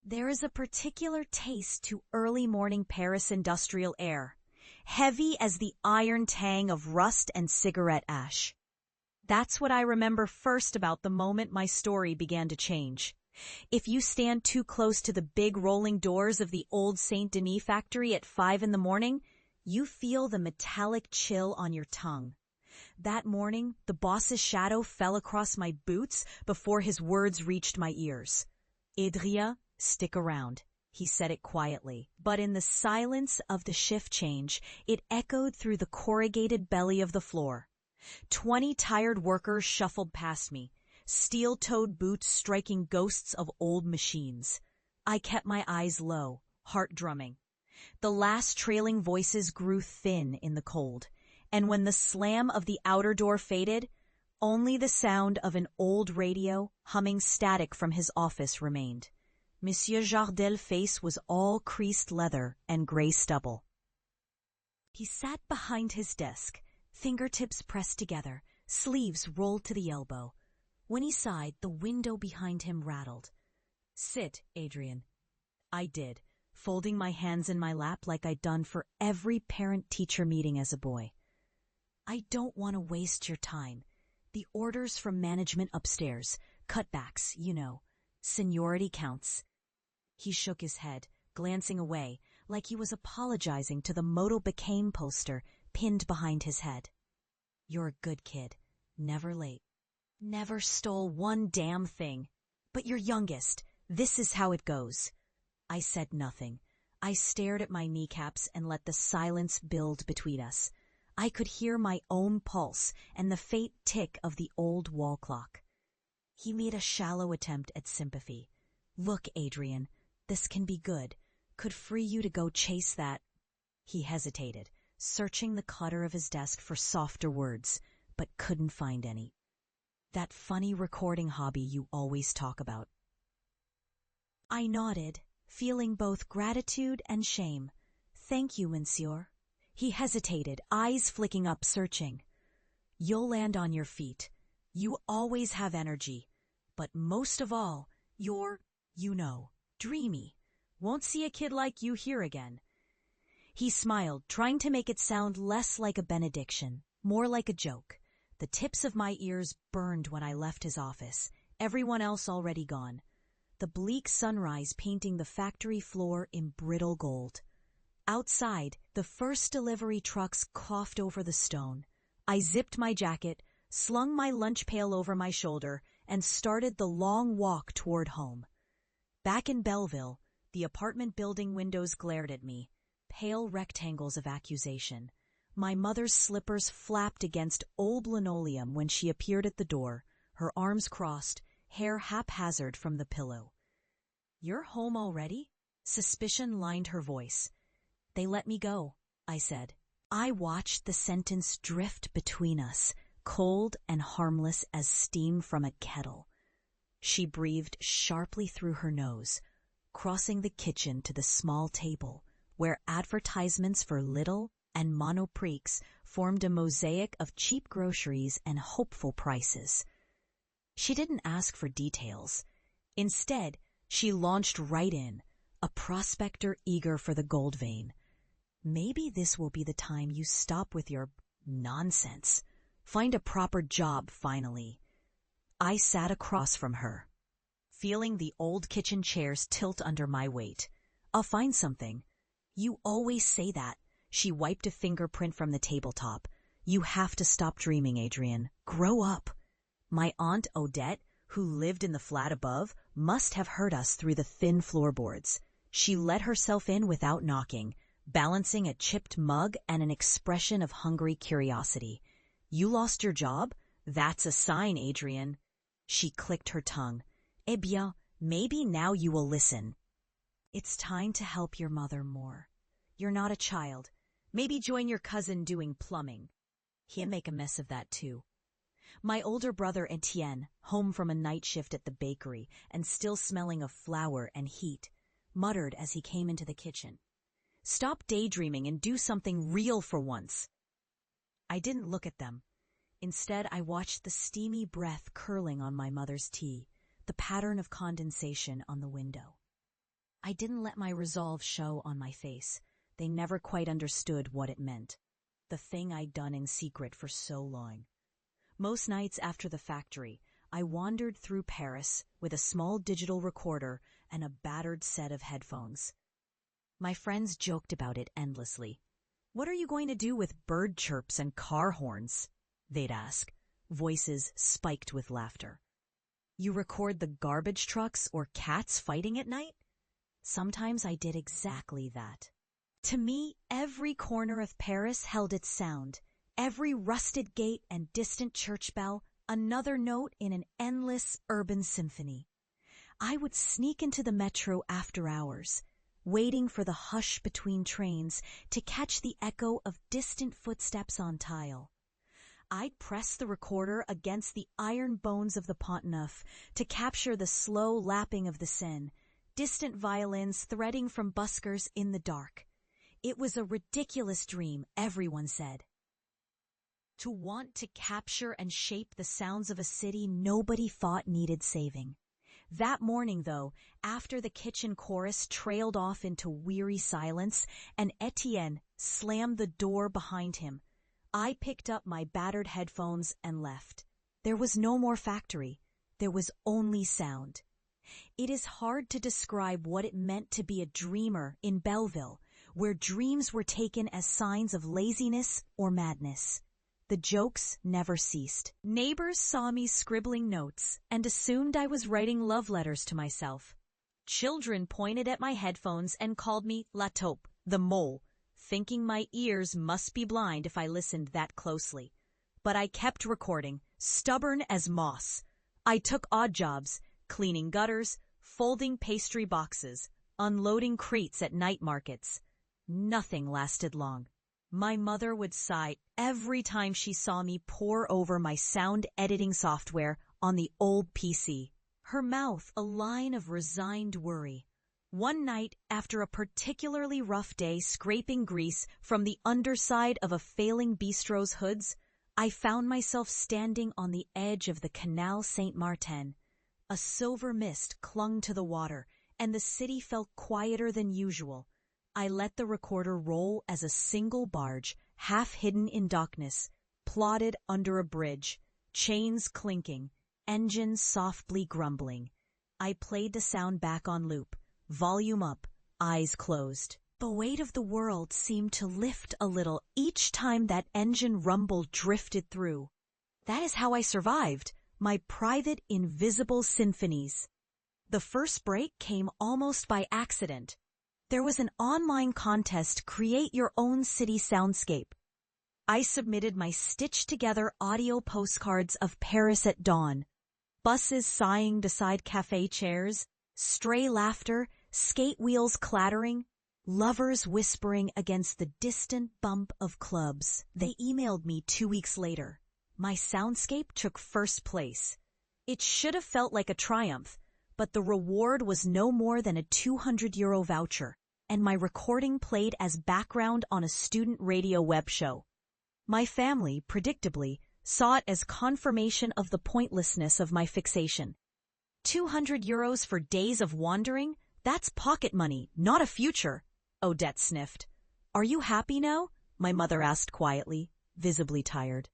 There is a particular taste to early morning Paris industrial air, heavy as the iron tang of rust and cigarette ash. That's what I remember first about the moment my story began to change. If you stand too close to the big rolling doors of the old Saint-Denis factory at 5 in the morning, you feel the metallic chill on your tongue. That morning, the boss's shadow fell across my boots before his words reached my ears. "Adria, stick around," he said it quietly, but in the silence of the shift change, it echoed through the corrugated belly of the floor. 20 tired workers shuffled past me, steel-toed boots striking ghosts of old machines. I kept my eyes low, heart drumming. The last trailing voices grew thin in the cold, and when the slam of the outer door faded, only the sound of an old radio humming static from his office remained. Monsieur Jardel's face was all creased leather and gray stubble. He sat behind his desk, fingertips pressed together, sleeves rolled to the elbow. When he sighed, the window behind him rattled. "Sit, Adrian." I did, folding my hands in my lap like I'd done for every parent-teacher meeting as a boy. "I don't want to waste your time. The orders from management upstairs, cutbacks, you know, seniority counts." He shook his head, glancing away, like he was apologizing to the Moto Became poster pinned behind his head. "You're a good kid, never late. Never stole one damn thing. But you're youngest. This is how it goes." I said nothing. I stared at my kneecaps and let the silence build between us. I could hear my own pulse and the faint tick of the old wall clock. He made a shallow attempt at sympathy. "Look, Adrian, this can be good. Could free you to go chase that." He hesitated, searching the clutter of his desk for softer words, but couldn't find any. "That funny recording hobby you always talk about." I nodded, feeling both gratitude and shame. "Thank you, monsieur." He hesitated, eyes flicking up, searching. "You'll land on your feet. You always have energy. But most of all, you're, dreamy. Won't see a kid like you here again." He smiled, trying to make it sound less like a benediction, more like a joke. The tips of my ears burned when I left his office, everyone else already gone. The bleak sunrise painting the factory floor in brittle gold. Outside, the first delivery trucks coughed over the stone. I zipped my jacket, slung my lunch pail over my shoulder, and started the long walk toward home. Back in Belleville, the apartment building windows glared at me, pale rectangles of accusation. My mother's slippers flapped against old linoleum when she appeared at the door, her arms crossed, hair haphazard from the pillow. "You're home already?" Suspicion lined her voice. "They let me go," I said. I watched the sentence drift between us, cold and harmless as steam from a kettle. She breathed sharply through her nose, crossing the kitchen to the small table, where advertisements for Lidl and Monoprix formed a mosaic of cheap groceries and hopeful prices. She didn't ask for details. Instead, she launched right in, a prospector eager for the gold vein. "Maybe this will be the time you stop with your nonsense. Find a proper job, finally." I sat across from her, feeling the old kitchen chairs tilt under my weight. "I'll find something." "You always say that." She wiped a fingerprint from the tabletop. "You have to stop dreaming, Adrian. Grow up." My Aunt Odette, who lived in the flat above, must have heard us through the thin floorboards. She let herself in without knocking, balancing a chipped mug and an expression of hungry curiosity. "You lost your job? That's a sign, Adrian." She clicked her tongue. "Eh bien, maybe now you will listen. It's time to help your mother more. You're not a child. Maybe join your cousin doing plumbing. He'll make a mess of that too." My older brother Etienne, home from a night shift at the bakery and still smelling of flour and heat, muttered as he came into the kitchen, "Stop daydreaming and do something real for once." I didn't look at them. Instead, I watched the steamy breath curling on my mother's tea, the pattern of condensation on the window. I didn't let my resolve show on my face. They never quite understood what it meant. The thing I'd done in secret for so long. Most nights after the factory, I wandered through Paris with a small digital recorder and a battered set of headphones. My friends joked about it endlessly. "What are you going to do with bird chirps and car horns?" they'd ask, voices spiked with laughter. "You record the garbage trucks or cats fighting at night?" Sometimes I did exactly that. To me, every corner of Paris held its sound, every rusted gate and distant church bell, another note in an endless urban symphony. I would sneak into the metro after hours, waiting for the hush between trains to catch the echo of distant footsteps on tile. I'd press the recorder against the iron bones of the Pont Neuf to capture the slow lapping of the Seine, distant violins threading from buskers in the dark. It was a ridiculous dream, everyone said. To want to capture and shape the sounds of a city nobody thought needed saving. That morning, though, after the kitchen chorus trailed off into weary silence and Etienne slammed the door behind him, I picked up my battered headphones and left. There was no more factory. There was only sound. It is hard to describe what it meant to be a dreamer in Belleville, where dreams were taken as signs of laziness or madness. The jokes never ceased. Neighbors saw me scribbling notes and assumed I was writing love letters to myself. Children pointed at my headphones and called me La Taupe, the mole, thinking my ears must be blind if I listened that closely. But I kept recording, stubborn as moss. I took odd jobs, cleaning gutters, folding pastry boxes, unloading crates at night markets. Nothing lasted long. My mother would sigh every time she saw me pore over my sound editing software on the old PC. Her mouth a line of resigned worry. One night, after a particularly rough day scraping grease from the underside of a failing bistro's hoods, I found myself standing on the edge of the Canal Saint-Martin. A silver mist clung to the water, and the city felt quieter than usual. I let the recorder roll as a single barge, half hidden in darkness, plodded under a bridge, chains clinking, engines softly grumbling. I played the sound back on loop, volume up, eyes closed. The weight of the world seemed to lift a little each time that engine rumble drifted through. That is how I survived, my private invisible symphonies. The first break came almost by accident. There was an online contest, create your own city soundscape. I submitted my stitched-together audio postcards of Paris at dawn. Buses sighing beside café chairs, stray laughter, skate wheels clattering, lovers whispering against the distant bump of clubs. They emailed me 2 weeks later. My soundscape took first place. It should have felt like a triumph, but the reward was no more than a €200 voucher, and my recording played as background on a student radio web show. My family, predictably, saw it as confirmation of the pointlessness of my fixation. €200 for days of wandering? That's pocket money, not a future, Odette sniffed. Are you happy now? My mother asked quietly, visibly tired.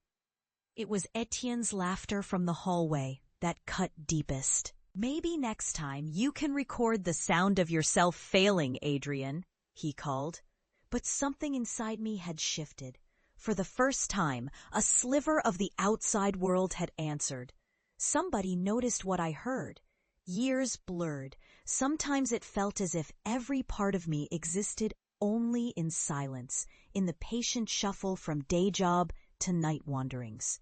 It was Etienne's laughter from the hallway that cut deepest. Maybe next time you can record the sound of yourself failing, Adrian, he called. But something inside me had shifted. For the first time, a sliver of the outside world had answered. Somebody noticed what I heard. Years blurred. Sometimes it felt as if every part of me existed only in silence, in the patient shuffle from day job to night wanderings.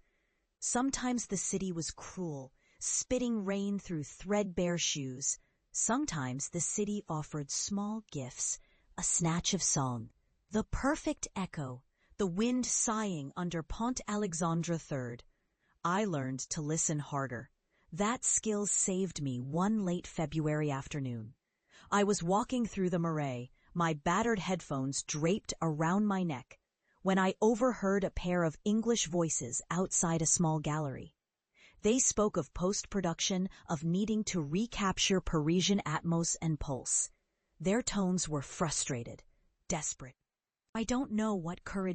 Sometimes the city was cruel, spitting rain through threadbare shoes. Sometimes the city offered small gifts, a snatch of song, the perfect echo, the wind sighing under Pont Alexandre III. I learned to listen harder. That skill saved me one late February afternoon. I was walking through the Marais, my battered headphones draped around my neck, when I overheard a pair of English voices outside a small gallery. They spoke of post-production, of needing to recapture Parisian atmos and pulse. Their tones were frustrated, desperate. I don't know what courage